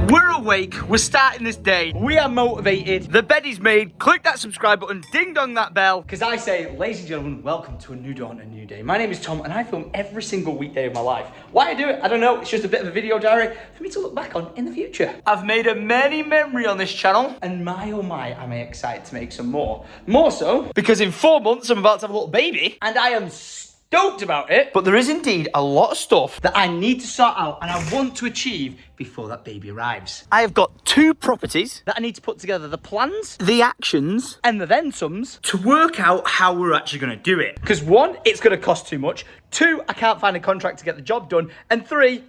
We're awake, we're starting this day, we are motivated, the bed is made, click that subscribe button, ding dong that bell. Because I say, ladies and gentlemen, welcome to a new dawn, a new day. My name is Tom and I film every single weekday of my life. Why I do it, I don't know, it's just a bit of a video diary for me to look back on in the future. I've made a many memory on this channel, and my oh my, am I excited to make some more. More so, because in 4 months I'm about to have a little baby, and I am stoked about it. But there is indeed a lot of stuff that I need to sort out and I want to achieve before that baby arrives. I have got 2 properties that I need to put together the plans, the actions, and the then somes to work out how we're actually going to do it. Because 1, it's going to cost too much. 2, I can't find a contract to get the job done. And 3,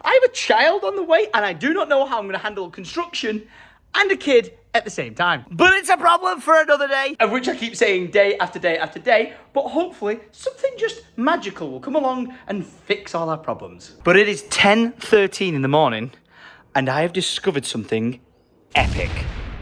I have a child on the way and I do not know how I'm going to handle construction and a kid at the same time. But it's a problem for another day, of which I keep saying day after day after day, but hopefully something just magical will come along and fix all our problems. But it is 10:13 in the morning and I have discovered something epic.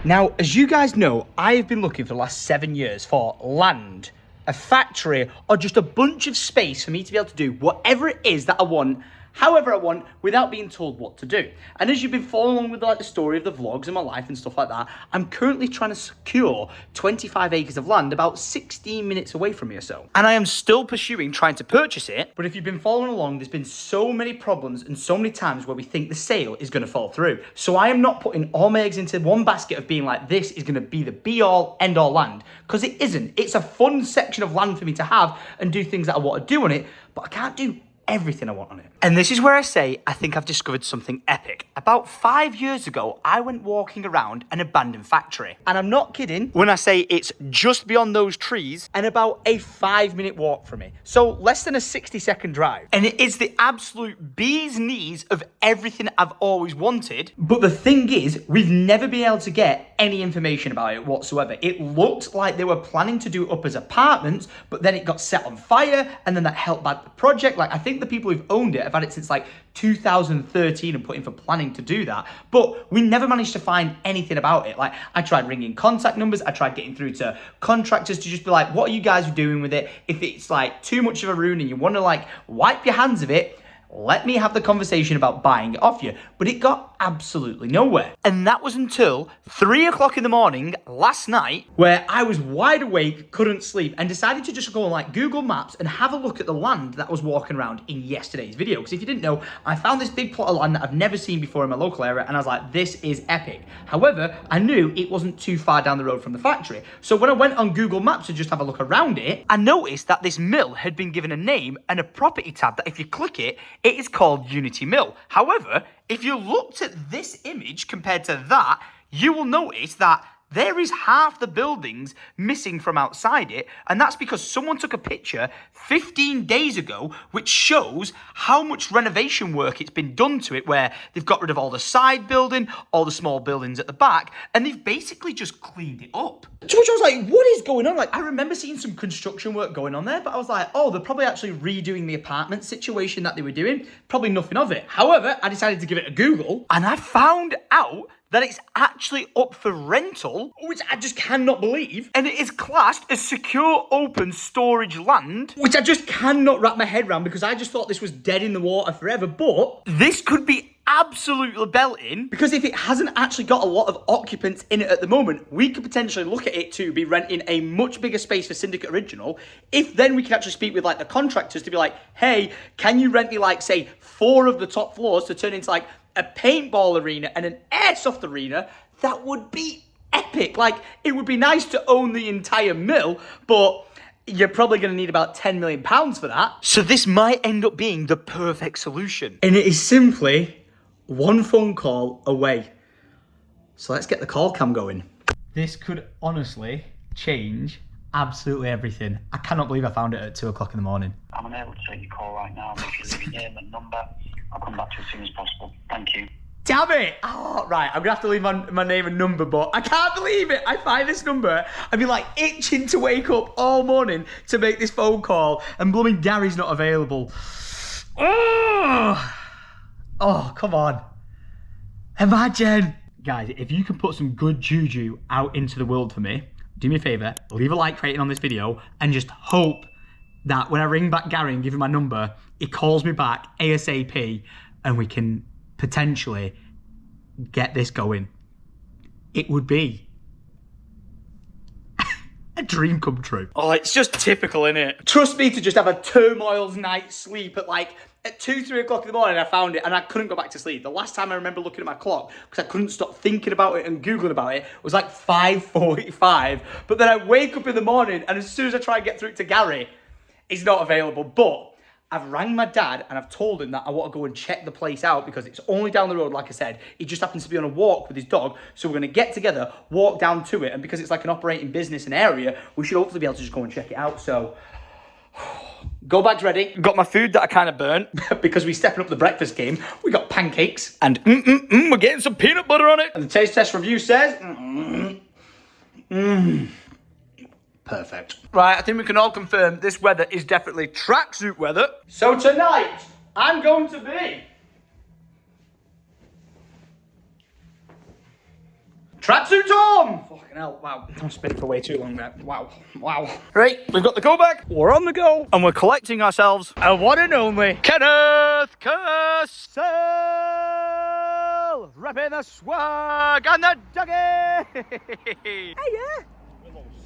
Now, as you guys know, I have been looking for the last 7 years for land, a factory, or just a bunch of space for me to be able to do whatever it is that I want, however I want, without being told what to do. And as you've been following along with like the story of the vlogs and my life and stuff like that, I'm currently trying to secure 25 acres of land about 16 minutes away from me or so. And I am still pursuing trying to purchase it. But if you've been following along, there's been so many problems and so many times where we think the sale is going to fall through. So I am not putting all my eggs into one basket of being like, this is going to be the be all end all land, because it isn't. It's a fun section of land for me to have and do things that I want to do on it, but I can't do everything I want on it. And this is where I say I think I've discovered something epic. About 5 years ago, I went walking around an abandoned factory. And I'm not kidding when I say it's just beyond those trees and about a 5-minute walk from me. So less than a 60-second drive. And it is the absolute bee's knees of everything I've always wanted. But the thing is, we've never been able to get any information about it whatsoever. It looked like they were planning to do it up as apartments, but then it got set on fire and then that held back the project. Like, I think the people who've owned it have had it since like 2013 and put in for planning to do that, but we never managed to find anything about it. Like, I tried ringing contact numbers, I tried getting through to contractors to just be like, what are you guys doing with it? If it's like too much of a ruin and you want to like wipe your hands of it, let me have the conversation about buying it off you. But it got absolutely nowhere. And that was until 3 o'clock in the morning last night, where I was wide awake, couldn't sleep, and decided to just go on like Google Maps and have a look at the land that I was walking around in yesterday's video. Because if you didn't know, I found this big plot of land that I've never seen before in my local area, and I was like, this is epic. However, I knew it wasn't too far down the road from the factory. So when I went on Google Maps to just have a look around it, I noticed that this mill had been given a name and a property tab that if you click it, it is called Unity Mill. However, if you looked at this image compared to that, you will notice that there is half the buildings missing from outside it, and that's because someone took a picture 15 days ago which shows how much renovation work it's been done to it, where they've got rid of all the side building, all the small buildings at the back, and they've basically just cleaned it up. To which I was like, what is going on? Like, I remember seeing some construction work going on there, but I was like, oh, they're probably actually redoing the apartment situation that they were doing. Probably nothing of it. However, I decided to give it a Google, and I found out that it's actually up for rental, which I just cannot believe. And it is classed as secure open storage land, which I just cannot wrap my head around, because I just thought this was dead in the water forever. But this could be absolutely belting, because if it hasn't actually got a lot of occupants in it at the moment, we could potentially look at it to be renting a much bigger space for Syndicate Original. If then we can actually speak with like the contractors to be like, hey, can you rent me like say 4 of the top floors to turn into like a paintball arena and an airsoft arena? That would be epic. Like, it would be nice to own the entire mill, but you're probably going to need about £10 million for that. So this might end up being the perfect solution. And it is simply one phone call away. So let's get the call cam going. This could honestly change absolutely everything. I cannot believe I found it at 2 o'clock in the morning. I'm unable to take your call right now. If you leave your name and number, I'll come back to you as soon as possible. Thank you. Damn it! Oh, right, I'm gonna have to leave my name and number, but I can't believe it. I find this number. I've been like itching to wake up all morning to make this phone call, and blooming Gary's not available. Oh, come on. Imagine. Guys, if you can put some good juju out into the world for me, do me a favor, leave a like rating on this video, and just hope that when I ring back Gary and give him my number, he calls me back ASAP, and we can potentially get this going. It would be a dream come true. Oh, it's just typical, innit? Trust me to just have a turmoil's night's sleep at 2, 3 o'clock in the morning. I found it and I couldn't go back to sleep. The last time I remember looking at my clock, because I couldn't stop thinking about it and Googling about it, was like 5:45. But then I wake up in the morning and as soon as I try and get through to Gary, he's not available. But I've rang my dad and I've told him that I want to go and check the place out because it's only down the road, like I said. He just happens to be on a walk with his dog. So we're going to get together, walk down to it. And because it's like an operating business and area, we should hopefully be able to just go and check it out. So, go bags ready. Got my food that I kind of burnt because we're stepping up the breakfast game. We got pancakes and we're getting some peanut butter on it. And the taste test review says, perfect. Right, I think we can all confirm this weather is definitely tracksuit weather. So tonight, I'm going to be tracksuit Tom! Fucking hell, wow. I'm spinning for way too long there. Wow. Right, we've got the go bag. We're on the go. And we're collecting ourselves a one and only Kenneth Cassell! Repping the swag and the doggy! Hey, yeah.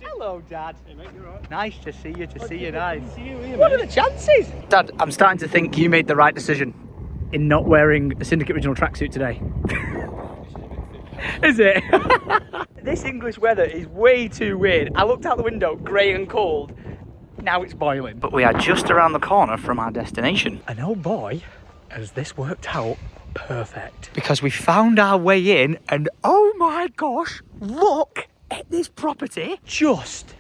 Hello, Dad. Hey, mate, you alright? Nice to see you, nice. What are the chances? Dad, I'm starting to think you made the right decision in not wearing a Syndicate original tracksuit today. Is it? This English weather is way too weird. I looked out the window, grey and cold. Now it's boiling. But we are just around the corner from our destination. And oh boy, has this worked out perfect. Because we found our way in and oh my gosh, look at this property. Just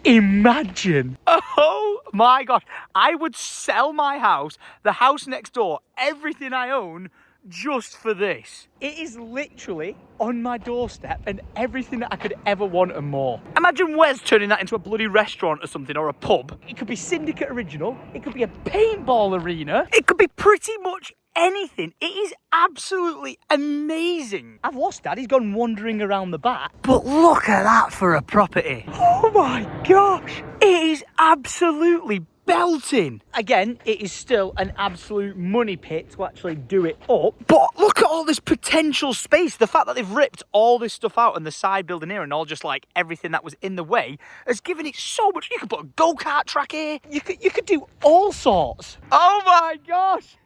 imagine. Oh my gosh. I would sell my house, the house next door, everything I own just for this. It is literally on my doorstep and everything that I could ever want and more. Imagine Wes turning that into a bloody restaurant or something, or a pub. It could be Syndicate original. It could be a paintball arena. It could be pretty much anything. It is absolutely amazing. I've lost Dad. He's gone wandering around the back. But look at that for a property. Oh my gosh. It is absolutely belting. Again, it is still an absolute money pit to actually do it up. But look at all this potential space. The fact that they've ripped all this stuff out and the side building here and all just like everything that was in the way has given it so much. You could put a go-kart track here. You could do all sorts. Oh my gosh.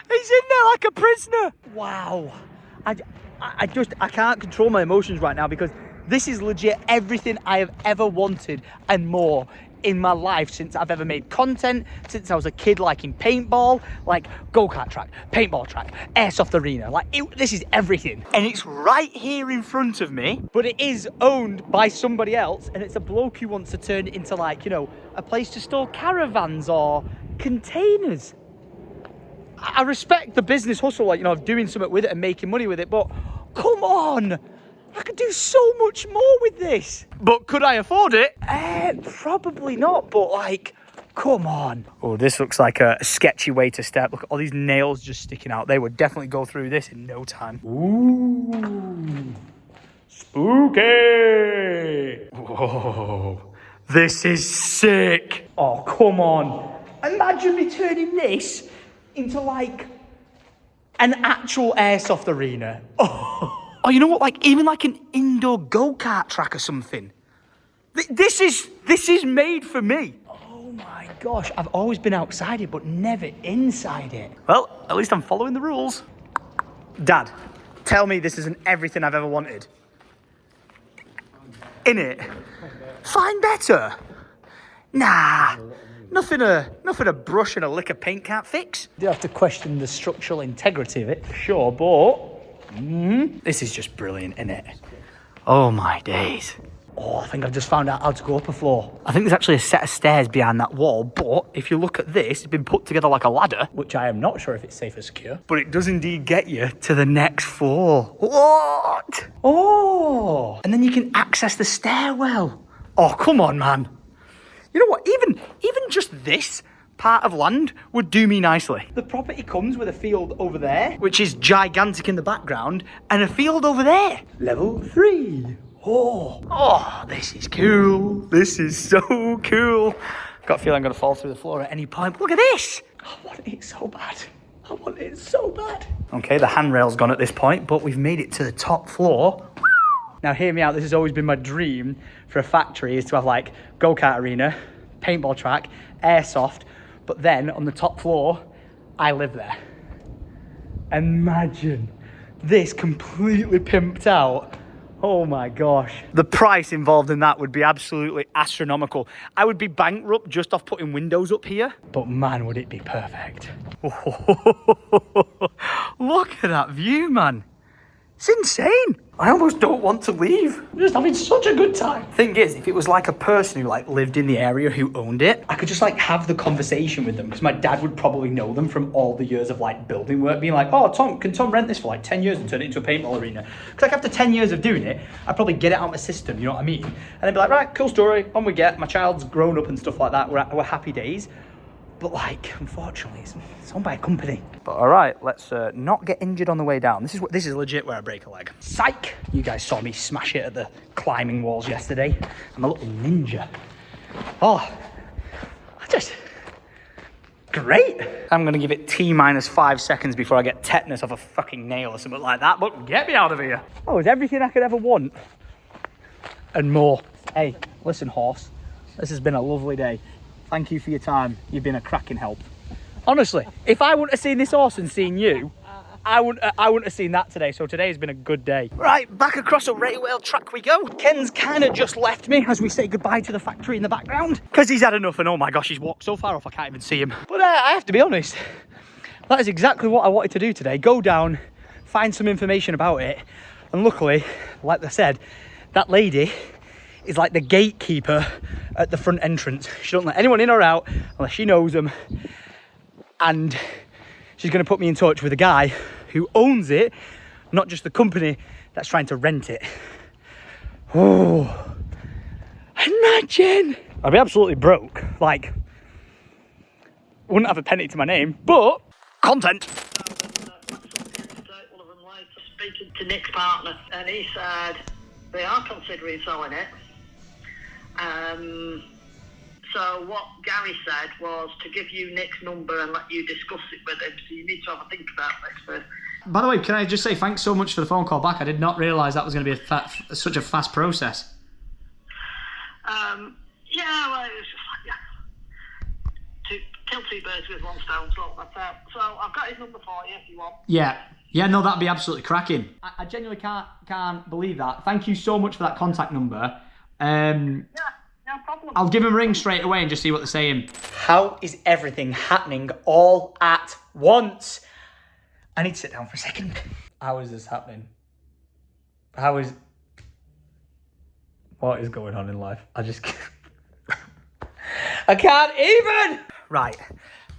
He's in there like a prisoner. Wow. I can't control my emotions right now because this is legit everything I have ever wanted and more in my life since I've ever made content, since I was a kid liking paintball, like go-kart track, paintball track, airsoft arena, this is everything. And it's right here in front of me, but it is owned by somebody else and it's a bloke who wants to turn it into like, you know, a place to store caravans or containers. I respect the business hustle, like, you know, of doing something with it and making money with it, but come on. I could do so much more with this. But could I afford it? Probably not, but like, come on. Oh, this looks like a sketchy way to step. Look at all these nails just sticking out. They would definitely go through this in no time. Ooh, spooky. Whoa, this is sick. Oh, come on. Imagine me turning this into like an actual airsoft arena. Oh, you know what? Like even like an indoor go-kart track or something. This is made for me. Oh my gosh, I've always been outside it, but never inside it. Well, at least I'm following the rules. Dad, tell me this isn't everything I've ever wanted. Innit? Find better. Nah. Nothing a brush and a lick of paint can't fix. You have to question the structural integrity of it, for sure, but this is just brilliant, innit? Oh my days. Oh, I think I've just found out how to go up a floor. I think there's actually a set of stairs behind that wall, but if you look at this, it's been put together like a ladder, which I am not sure if it's safe or secure, but it does indeed get you to the next floor. What? Oh, and then you can access the stairwell. Oh, come on, man. You know what, even just this part of land would do me nicely. The property comes with a field over there, which is gigantic in the background, and a field over there. Level 3. Oh, this is cool. This is so cool. Got a feeling I'm gonna fall through the floor at any point. Look at this. I want it so bad. I want it so bad. Okay, the handrail's gone at this point, but we've made it to the top floor. Now hear me out, this has always been my dream for a factory, is to have like go-kart arena, paintball track, airsoft, but then on the top floor, I live there. Imagine this completely pimped out. Oh my gosh. The price involved in that would be absolutely astronomical. I would be bankrupt just off putting windows up here, but man, would it be perfect. Look at that view, man. It's insane. I almost don't want to leave. I'm just having such a good time. Thing is, if it was like a person who like lived in the area who owned it, I could just like have the conversation with them, because my dad would probably know them from all the years of like building work, being like, oh, Tom, can Tom rent this for like 10 years and turn it into a paintball arena? Because like after 10 years of doing it, I'd probably get it out of my system, you know what I mean? And they'd be like, right, cool story, on we get. My child's grown up and stuff like that. We're happy days. But like, unfortunately, it's owned by a company. But all right, let's not get injured on the way down. This is legit where I break a leg. Psych! You guys saw me smash it at the climbing walls yesterday. I'm a little ninja. Oh, great. I'm gonna give it T-5 seconds before I get tetanus off a fucking nail or something like that. But get me out of here. Oh, it's everything I could ever want. And more. Hey, listen, horse. This has been a lovely day. Thank you for your time. You've been a cracking help. Honestly, if I wouldn't have seen this horse and seen you, I wouldn't have seen that today. So today has been a good day. Right, back across a railway track we go. Ken's kind of just left me as we say goodbye to the factory in the background, because he's had enough, and oh my gosh, he's walked so far off I can't even see him. But I have to be honest, that is exactly what I wanted to do today. Go down, find some information about it. And luckily, like I said, that lady is like the gatekeeper at the front entrance. She don't let anyone in or out unless she knows them. And she's going to put me in touch with a guy who owns it, not just the company that's trying to rent it. Oh, imagine. I'd be absolutely broke. Like, wouldn't have a penny to my name, but content. Speaking to Nick's partner, and he said they are considering selling it. So what Gary said was to give you Nick's number and let you discuss it with him. So you need to have a think about this first. By the way, can I just say thanks so much for the phone call back? I did not realise that was going to be such a fast process. Yeah, well, it was just like, yeah, kill two birds with one stone. So that's it. So I've got his number for you if you want. Yeah, no, that'd be absolutely cracking. I genuinely can't believe that. Thank you so much for that contact number. Yeah, no problem. I'll give them a ring straight away and just see what they're saying. How is everything happening all at once? I need to sit down for a second. How is this happening? What is going on in life? I can't even! Right,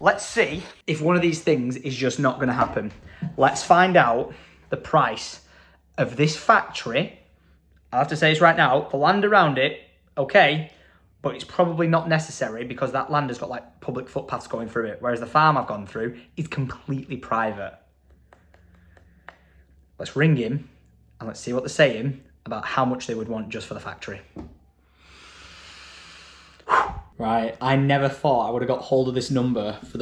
let's see if one of these things is just not going to happen. Let's find out the price of this factory. I have to say this right now, the land around it, okay, but it's probably not necessary because that land has got like public footpaths going through it, whereas the farm I've gone through is completely private. Let's ring him and let's see what they're saying about how much they would want just for the factory. Right, I never thought I would have got hold of this number for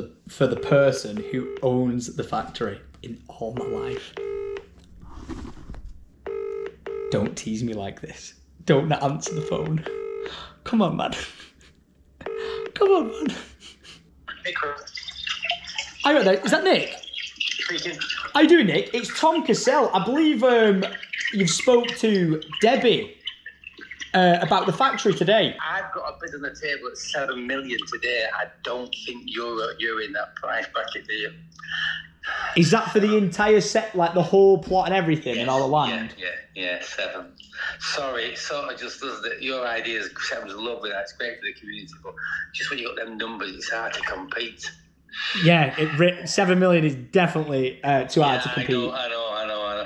the person who owns the factory in all my life. Don't tease me like this. Don't not answer the phone. Come on, man. Come on, man. Hey, Chris. Hi there. Is that Nick? Speaking. How you doing, Nick? It's Tom Cassell. I believe you've spoke to Debbie about the factory today. I've got a bid on the table at 7 million today. I don't think you're in that price bracket, do you? Is that for the entire set, like the whole plot and everything, yes, and all the land? Yeah, 7. Sorry, it sort of just does that. Your idea sounds lovely. That's great for the community, but just when you got them numbers, it's hard to compete. Yeah, 7 million is definitely too hard to compete. I know.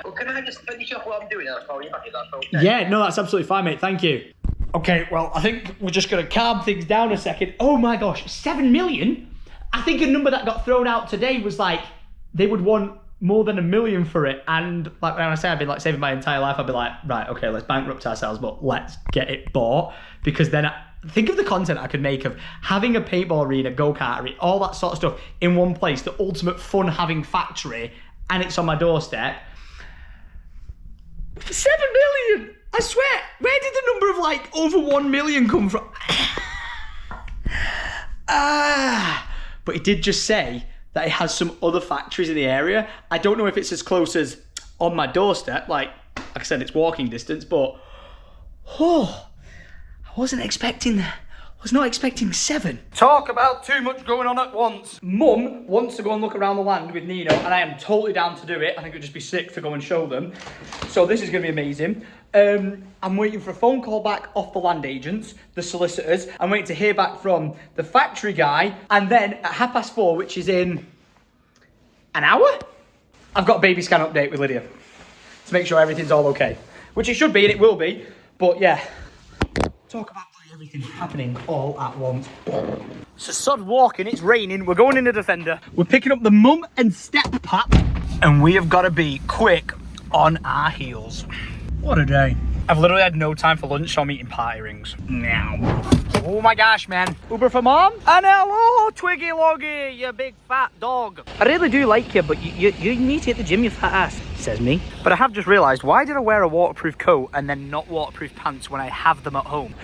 Well, can I just finish off what I'm doing? I'll call you back if that's okay. Yeah, no, that's absolutely fine, mate. Thank you. Okay, well, I think we're just going to calm things down a second. Oh my gosh, 7 million? I think a number that got thrown out today was like, they would want more than $1 million for it. And like when I say I've been like saving my entire life, I'd be like, right, okay, let's bankrupt ourselves, but let's get it bought. Because then think of the content I could make of having a paintball arena, go-kart arena, all that sort of stuff in one place, the ultimate fun-having factory, and it's on my doorstep. For 7 million! I swear, where did the number of like over 1 million come from? But it did just say that it has some other factories in the area. I don't know if it's as close as on my doorstep, like I said, it's walking distance, but I was not expecting 7. Talk about too much going on at once. Mum wants to go and look around the land with Nino, and I am totally down to do it. I think it would just be sick to go and show them. So this is going to be amazing. I'm waiting for a phone call back off the land agents, the solicitors. I'm waiting to hear back from the factory guy. And then at 4:30, which is in an hour, I've got a baby scan update with Lydia to make sure everything's all okay. Which it should be, and it will be. But yeah, talk about everything happening all at once. So sod walking, it's raining, we're going in the Defender. We're picking up the mum and step pap. And we have got to be quick on our heels. What a day. I've literally had no time for lunch, so I'm eating party rings now. Oh my gosh, man. Uber for mom? And hello, Twiggy Loggy, you big fat dog. I really do like you, but you need to hit the gym, you fat ass, says me. But I have just realised, why did I wear a waterproof coat and then not waterproof pants when I have them at home?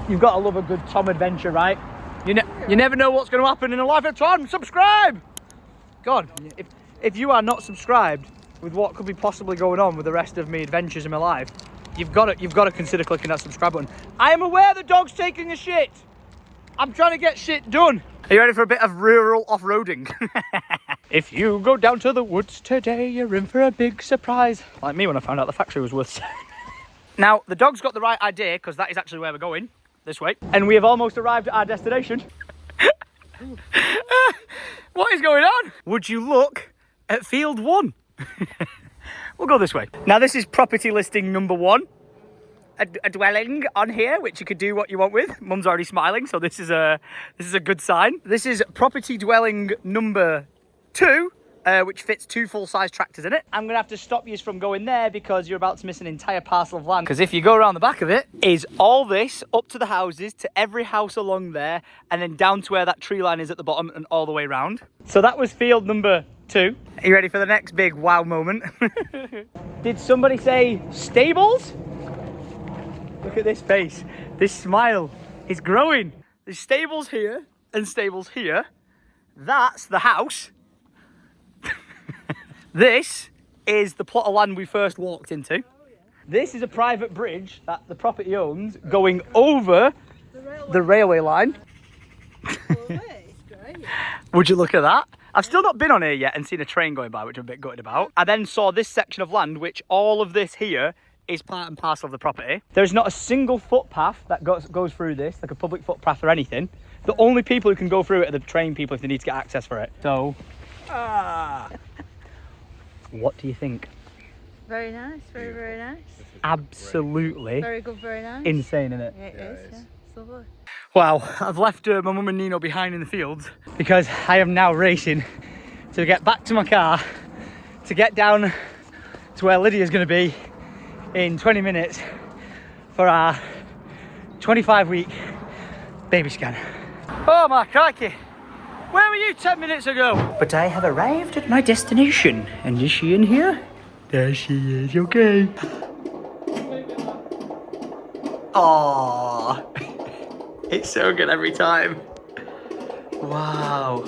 You've got to love a good Tom adventure, right? You never know what's going to happen in the life of Tom. Subscribe! God, if you are not subscribed with what could be possibly going on with the rest of me adventures in my life, you've got to consider clicking that subscribe button. I am aware the dog's taking a shit. I'm trying to get shit done. Are you ready for a bit of rural off-roading? If you go down to the woods today, you're in for a big surprise. Like me when I found out the factory was worth. Now, the dog's got the right idea, because that is actually where we're going. This way. And we have almost arrived at our destination. What is going on? Would you look at field 1? We'll go this way. Now this is property listing number 1. A dwelling on here, which you could do what you want with. Mum's already smiling, so this is a good sign. This is property dwelling number 2. Which fits 2 full-size tractors in it. I'm gonna have to stop you from going there because you're about to miss an entire parcel of land. Because if you go around the back of it, is all this up to the houses, to every house along there, and then down to where that tree line is at the bottom and all the way around. So that was field number 2. Are you ready for the next big wow moment? Did somebody say stables? Look at this face. This smile is growing. There's stables here and stables here. That's the house. This is the plot of land we first walked into. This is a private bridge that the property owns going over the railway line. Would you look at that? I've still not been on here yet and seen a train going by, which I'm a bit gutted about. I then saw this section of land, which all of this here is part and parcel of the property. There's not a single footpath that goes through this, like a public footpath or anything. The only people who can go through it are the train people if they need to get access for it. So, what do you think? Very nice, very, very nice. Absolutely. Very good, very nice. Insane, isn't it? Yeah, it is, yeah. It's lovely. Wow, I've left my mum and Nino behind in the fields because I am now racing to get back to my car to get down to where Lydia's going to be in 20 minutes for our 25-week baby scan. Oh my crikey! Where were you 10 minutes ago? But I have arrived at my destination. And is she in here? There she is, okay. Aww. It's so good every time. Wow.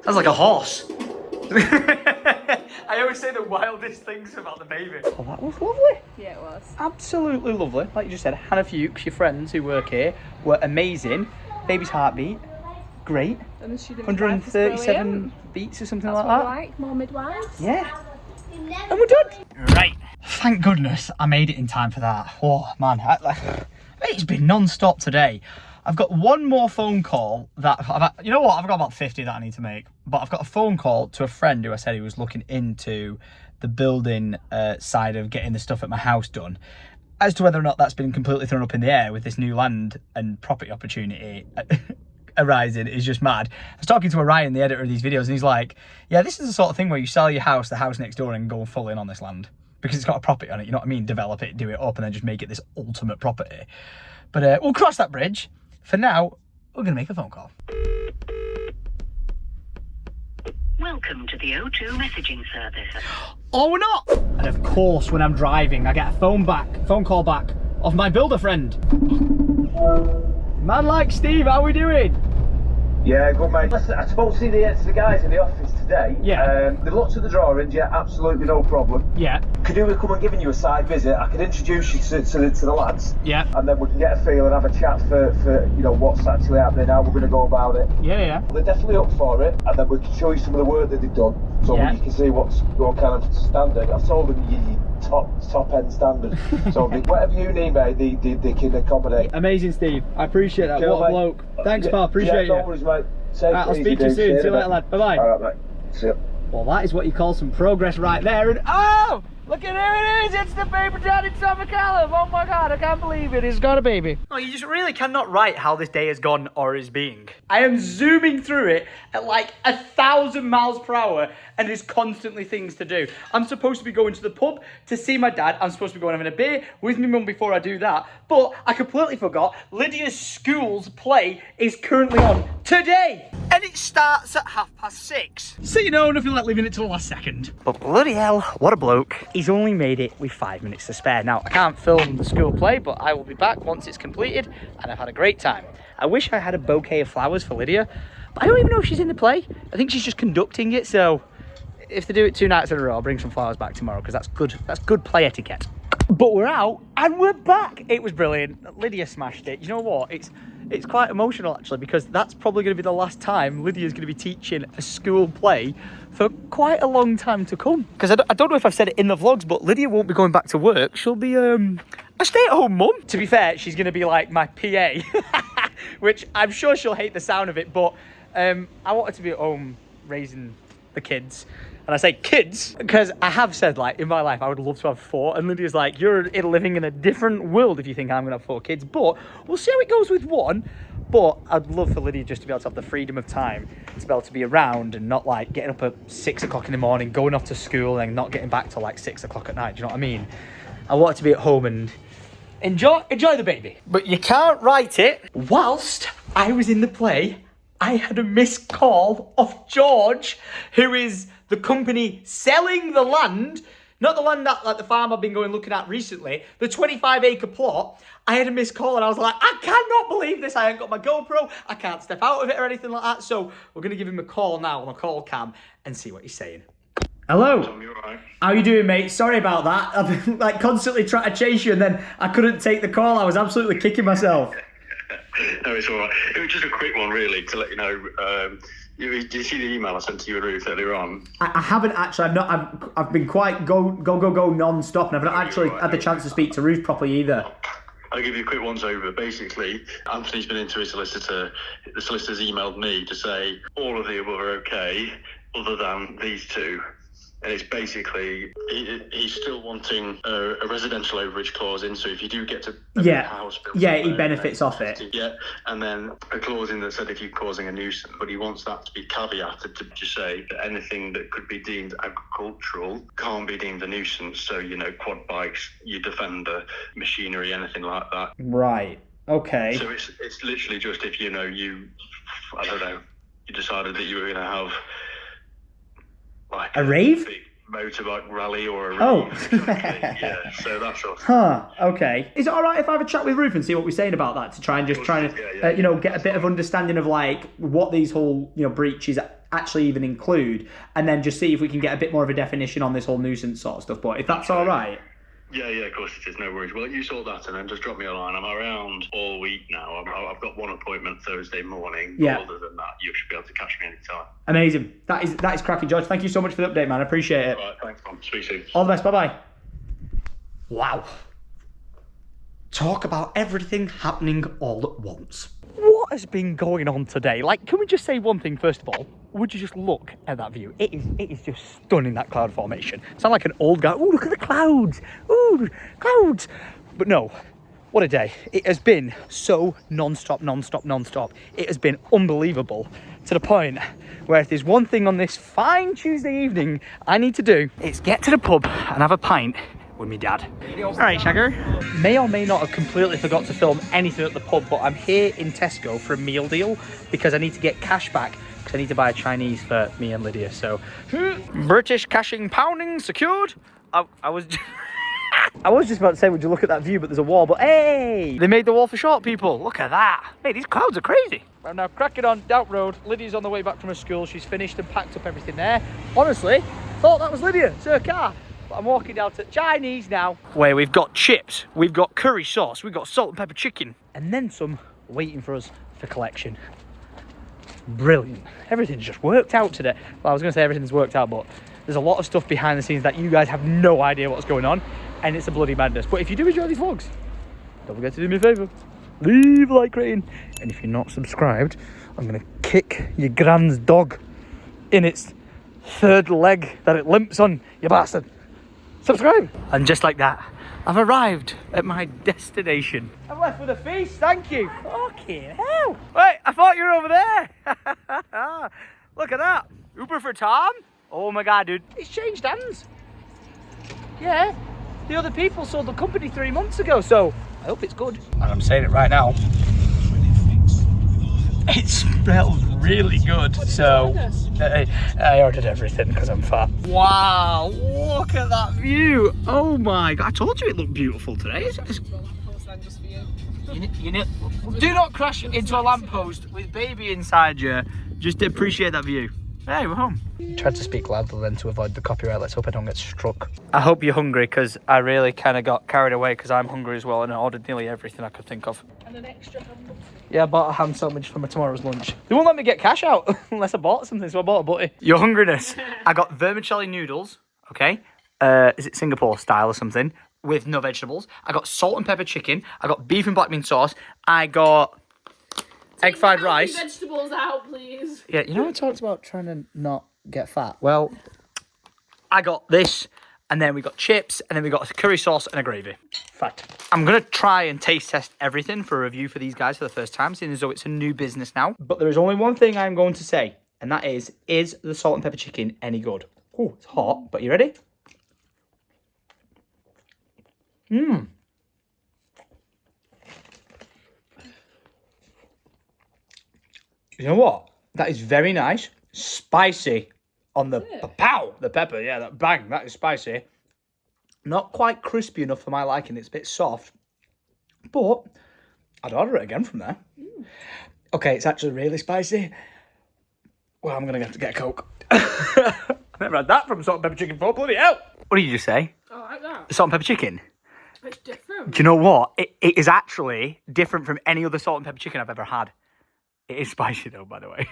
Sounds like a horse. I always say the wildest things about the baby. Oh, that was lovely. Yeah, it was. Absolutely lovely. Like you just said, Hannah Fuchs, your friends who work here, were amazing. Baby's heartbeat, great. 137 beats or something like that. Like more midwives. Yeah. And we're done. Right. Thank goodness I made it in time for that. Oh man, it's been non-stop today. I've got one more phone call that, you know what, I've got about 50 that I need to make. But I've got a phone call to a friend who I said he was looking into the building side of getting the stuff at my house done. As to whether or not that's been completely thrown up in the air with this new land and property opportunity arising is just mad. I was talking to Orion, the editor of these videos, and he's like, yeah, this is the sort of thing where you sell your house, the house next door, and go full in on this land. because it's got a property on it, you know what I mean? Develop it, do it up, and then just make it this ultimate property. But we'll cross that bridge. For now, we're going to make a phone call. Welcome to the O2 messaging service. Or we're not. And of course, when I'm driving, I get a phone call back of my builder friend. Man like Steve, how we doing? Yeah, good mate. Listen, I spoke to the guys in the office today. Yeah. They looked at the drawings, yeah, absolutely no problem. Yeah. Could do with come and giving you a site visit. I could introduce you to the lads. Yeah. And then we can get a feel and have a chat for you know, what's actually happening, how we're going to go about it. Yeah. They're definitely up for it, and then we can show you some of the work that they've done, so you can see what's your kind of standard. I've told them you top end standard. So whatever you need, mate, they can accommodate. Amazing, Steve. I appreciate that. Cool, what a mate. bloke. Thanks, pal. Appreciate no you. worries, mate. Safe, I'll easy, speak to you dude. soon. See you later, lad. Bye-bye. All right, mate. See you. Well, that is what you call some progress right there. And oh, look at who it is. It's the baby daddy, Tom McCallum. Oh my God, I can't believe it. He's got a baby. Oh, you just really cannot write how this day has gone or is being. I am zooming through it at like 1,000 miles per hour, and there's constantly things to do. I'm supposed to be going to the pub to see my dad. I'm supposed to be going having a beer with my mum before I do that. But I completely forgot Lydia's school's play is currently on today. And it starts at 6:30. So you know, nothing like leaving it till the last second. But bloody hell, what a bloke. He's only made it with 5 minutes to spare. Now, I can't film the school play, but I will be back once it's completed, and I've had a great time. I wish I had a bouquet of flowers for Lydia, but I don't even know if she's in the play. I think she's just conducting it, so if they do it 2 nights in a row, I'll bring some flowers back tomorrow, because that's good play etiquette. But we're out and we're back. It was brilliant. Lydia smashed it. You know what? It's quite emotional actually, because that's probably going to be the last time Lydia's going to be teaching a school play for quite a long time to come. Because I don't know if I've said it in the vlogs, but Lydia won't be going back to work. She'll be a stay-at-home mum. To be fair, she's going to be like my PA, which I'm sure she'll hate the sound of it, but I want her to be at home raising the kids. And I say kids because I have said, like, in my life I would love to have 4, and Lydia's like, you're living in a different world if you think I'm gonna have 4 kids. But we'll see how it goes with 1. But I'd love for Lydia just to be able to have the freedom of time to be able to be around and not like getting up at 6 o'clock in the morning, going off to school and not getting back till like 6 o'clock at night. Do you know what I mean? I want her to be at home and enjoy the baby. But you can't write it. Whilst I was in the play, I had a missed call of George, who is the company selling the land, not the land that like the farm I've been going looking at recently, the 25-acre plot. I had a missed call and I was like, I cannot believe this. I ain't got my GoPro. I can't step out of it or anything like that. So we're going to give him a call now on a call cam and see what he's saying. Hello. Tom, you all right? How you doing, mate? Sorry about that. I've been like constantly trying to chase you and then I couldn't take the call. I was absolutely kicking myself. No, it's all right. It was just a quick one, really, to let you know. Did you see the email I sent to you and Ruth earlier on? I haven't actually. I've been quite go non-stop, and I've not actually had the chance to speak to Ruth properly either. I'll give you a quick once over. Basically, Anthony's been into his solicitor. The solicitor's emailed me to say all of the above are okay, other than these 2. And it's basically, he's still wanting a residential overage clause in, so if you do get to a house built, he benefits off it. Yeah, and then a clause in that said if you're causing a nuisance, but he wants that to be caveated to just say that anything that could be deemed agricultural can't be deemed a nuisance. So, you know, quad bikes, your defender, machinery, anything like that. Right. Okay. So it's literally just if, you know, you decided that you were going to have like a rave? Big motorbike rally or a rave. Oh. Yeah, so that's all. Huh, okay. Is it alright if I have a chat with Ruth and see what we're saying about that to try and you know, get a bit of understanding of like what these whole, you know, breaches actually even include, and then just see if we can get a bit more of a definition on this whole nuisance sort of stuff. But if that's alright. Yeah, of course it is, no worries. Well, you sort that and then just drop me a line. I'm around all week now. I've got one appointment Thursday morning. Yeah. Other than that, you should be able to catch me anytime. Amazing. That is cracking, George. Thank you so much for the update, man. I appreciate it. All right, thanks, Tom. Speak soon. All the best. Bye-bye. Wow. Talk about everything happening all at once. What has been going on today? Like, can we just say one thing first of all? Would you just look at that view? It is just stunning, that cloud formation. Sound like an old guy. Oh, look at the clouds. Ooh, clouds. But no, what a day. It has been so non-stop. It has been unbelievable, to the point where if there's one thing on this fine Tuesday evening I need to do, it's get to the pub and have a pint with me dad. All right, Shagger. May or may not have completely forgot to film anything at the pub, but I'm here in Tesco for a meal deal because I need to get cash back because I need to buy a Chinese for me and Lydia. So, British cashing pounding secured. I was I was just about to say, would you look at that view, but there's a wall, but hey! They made the wall for short people. Look at that. Hey, these clouds are crazy. I'm now cracking on Doubt Road. Lydia's on the way back from her school. She's finished and packed up everything there. Honestly, thought that was Lydia. It's her car. But I'm walking down to Chinese now, where we've got chips, we've got curry sauce, we've got salt and pepper chicken, and then some waiting for us for collection. Brilliant. Everything's just worked out today. Well, I was going to say everything's worked out, but there's a lot of stuff behind the scenes that you guys have no idea what's going on, and it's a bloody madness. But if you do enjoy these vlogs, don't forget to do me a favour. Leave a like rating. And if you're not subscribed, I'm going to kick your gran's dog in its third leg that it limps on, you bastard. Subscribe. And just like that, I've arrived at my destination. I've left with a feast, thank you. Fucking hell. Wait, I thought you were over there. Look at that. Uber for Tom. Oh my God, dude. It's changed hands. Yeah. The other people sold the company 3 months ago, so I hope it's good. And I'm saying it right now. It smells really good. So I ordered everything because I'm fat. Wow, look at that view. Oh my God, I told you it looked beautiful today. You know, do not crash into a lamppost with baby inside you. Just appreciate that view. Hey, we're home. Tried to speak loudly then to avoid the copyright. Let's hope I don't get struck. I hope you're hungry because I really kind of got carried away because I'm hungry as well and I ordered nearly everything I could think of. And an extra ham. Yeah, I bought a ham sandwich for my tomorrow's lunch. They won't let me get cash out unless I bought something, so I bought a butty. Your hungriness. I got vermicelli noodles, okay? Is it Singapore style or something? With no vegetables. I got salt and pepper chicken. I got beef and black bean sauce. I got egg fried rice. Vegetables out, please. Yeah, you know I talked about trying to not get fat? Well, I got this, and then we got chips, and then we got a curry sauce and a gravy. Fact. I'm going to try and taste test everything for a review for these guys for the first time, seeing as though it's a new business now. But there is only one thing I'm going to say, and that is the salt and pepper chicken any good? Oh, it's hot, but you ready? Mmm. You know what? That is very nice. Spicy on the pow, the pepper. Yeah, that bang, that is spicy. Not quite crispy enough for my liking. It's a bit soft. But I'd order it again from there. Okay, it's actually really spicy. Well, I'm going to have to get a Coke. I've never had that from salt and pepper chicken before. Bloody hell. What did you just say? I like that. Salt and pepper chicken? It's different. Do you know what? It is actually different from any other salt and pepper chicken I've ever had. It is spicy though, by the way.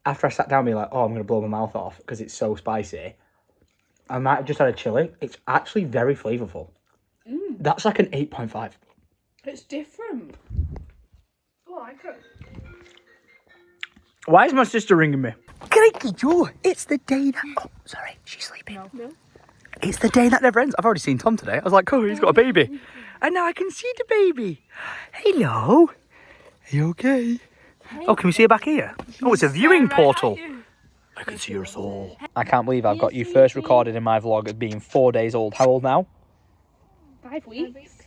After I sat down, be like, oh, I'm going to blow my mouth off because it's so spicy. I might have just had a chili. It's actually very flavourful. That's like an 8.5. It's different. Oh, I like it. Why is my sister ringing me? Crikey, Joe, it's the day that... Oh, sorry, she's sleeping. No. It's the day that never ends. I've already seen Tom today. I was like, oh, he's got a baby. And now I can see the baby. Hello. Are you okay? Oh, can we see her back here? Oh, it's a viewing portal. I can see your soul. I can't believe I've got you first recorded in my vlog at being 4 days old. How old now? 5 weeks.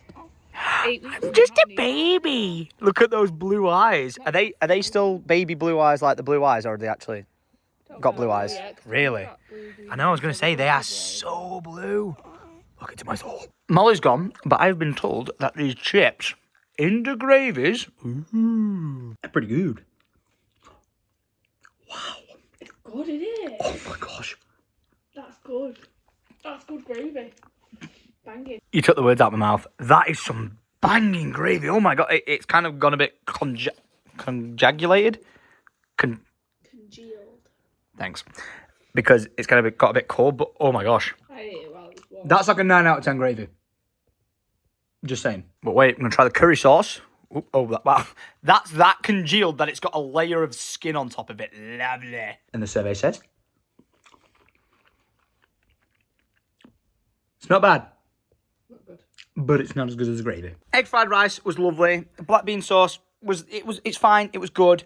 8 weeks. I'm just a baby. Look at those blue eyes. Are they still baby blue eyes like the blue eyes, or are they actually got blue eyes? Really? I know, I was going to say, they are so blue. Look into my soul. Molly's gone, but I've been told that these chips in the gravies, they're pretty good. Wow. Good, it is. Oh my gosh. That's good. That's good gravy. Banging. You took the words out of my mouth. That is some banging gravy. Oh my God. It's kind of gone a bit conjugulated. Congealed. Thanks. Because it's got a bit cold, but oh my gosh. That's like a 9 out of 10 gravy. Just saying. But wait, I'm going to try the curry sauce. Ooh, oh, wow. That's that congealed that it's got a layer of skin on top of it. Lovely. And the survey says? It's not bad. Not good. But it's not as good as the gravy. Egg fried rice was lovely. The black bean sauce it's fine. It was good.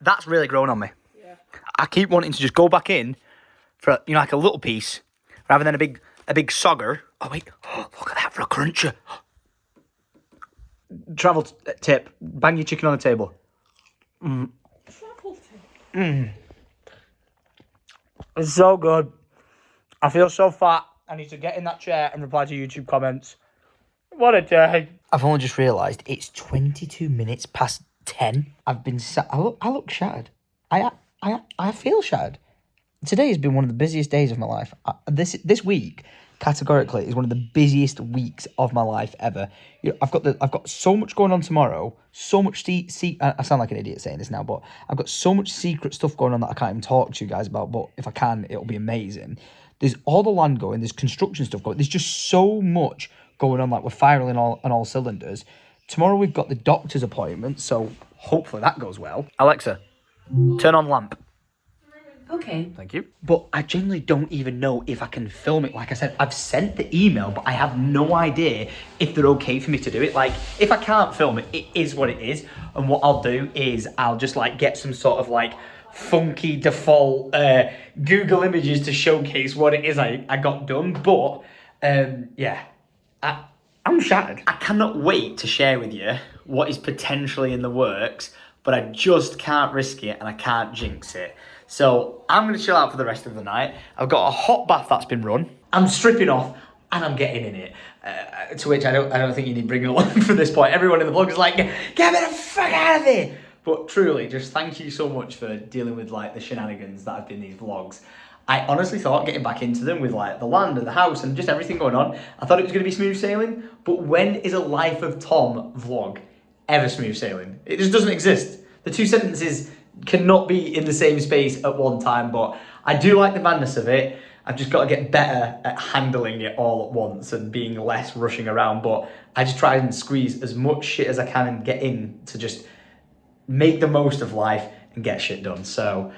That's really grown on me. Yeah. I keep wanting to just go back in for, like a little piece rather than a big sogger Oh wait, look at that for a cruncher. Travel tip, bang your chicken on the table. Travel tip. It's so good. I feel so fat. I need to get in that chair and reply to YouTube comments. What a day. I've only just realised it's 22 minutes past 10. I've been sat. I look shattered. I feel shattered. Today has been one of the busiest days of my life. This week, categorically, is one of the busiest weeks of my life ever. You know, I've got so much going on tomorrow. So much I sound like an idiot saying this now, but I've got so much secret stuff going on that I can't even talk to you guys about. But if I can, it'll be amazing. There's all the land going. There's construction stuff going. There's just so much going on. Like we're firing on all cylinders. Tomorrow we've got the doctor's appointment, so hopefully that goes well. Alexa, turn on lamp. Okay. Thank you. But I genuinely don't even know if I can film it. Like I said, I've sent the email, but I have no idea if they're okay for me to do it. Like, if I can't film it, it is what it is. And what I'll do is I'll just like get some sort of like funky default Google images to showcase what it is I got done. But yeah, I'm shattered. I cannot wait to share with you what is potentially in the works, but I just can't risk it and I can't jinx it. So I'm going to chill out for the rest of the night. I've got a hot bath that's been run. I'm stripping off and I'm getting in it. To which I don't think you need bringing along for this point. Everyone in the vlog is like, get me the fuck out of here. But truly, just thank you so much for dealing with like the shenanigans that have been these vlogs. I honestly thought getting back into them with like the land and the house and just everything going on, I thought it was going to be smooth sailing. But when is a Life of Tom vlog ever smooth sailing? It just doesn't exist. The two sentences cannot be in the same space at one time, but I do like the madness of it. I've just got to get better at handling it all at once and being less rushing around, but I just try and squeeze as much shit as I can and get in to just make the most of life and get shit done. So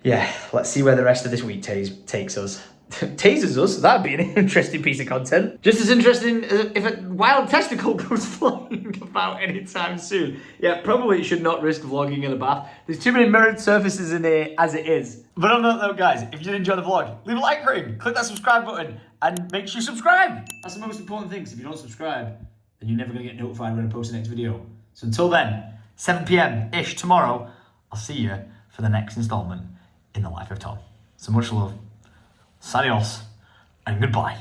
yeah, let's see where the rest of this week takes us. Tases us, that'd be an interesting piece of content. Just as interesting as if a wild testicle goes flying about anytime soon. Yeah, probably should not risk vlogging in a bath. There's too many mirrored surfaces in here as it is. But on that note, guys, if you did enjoy the vlog, leave a like rating, click that subscribe button, and make sure you subscribe. That's the most important thing, 'cause if you don't subscribe, then you're never gonna get notified when I post the next video. So until then, 7 PM-ish tomorrow, I'll see you for the next installment in the Life of Tom. So much love. Adios and goodbye.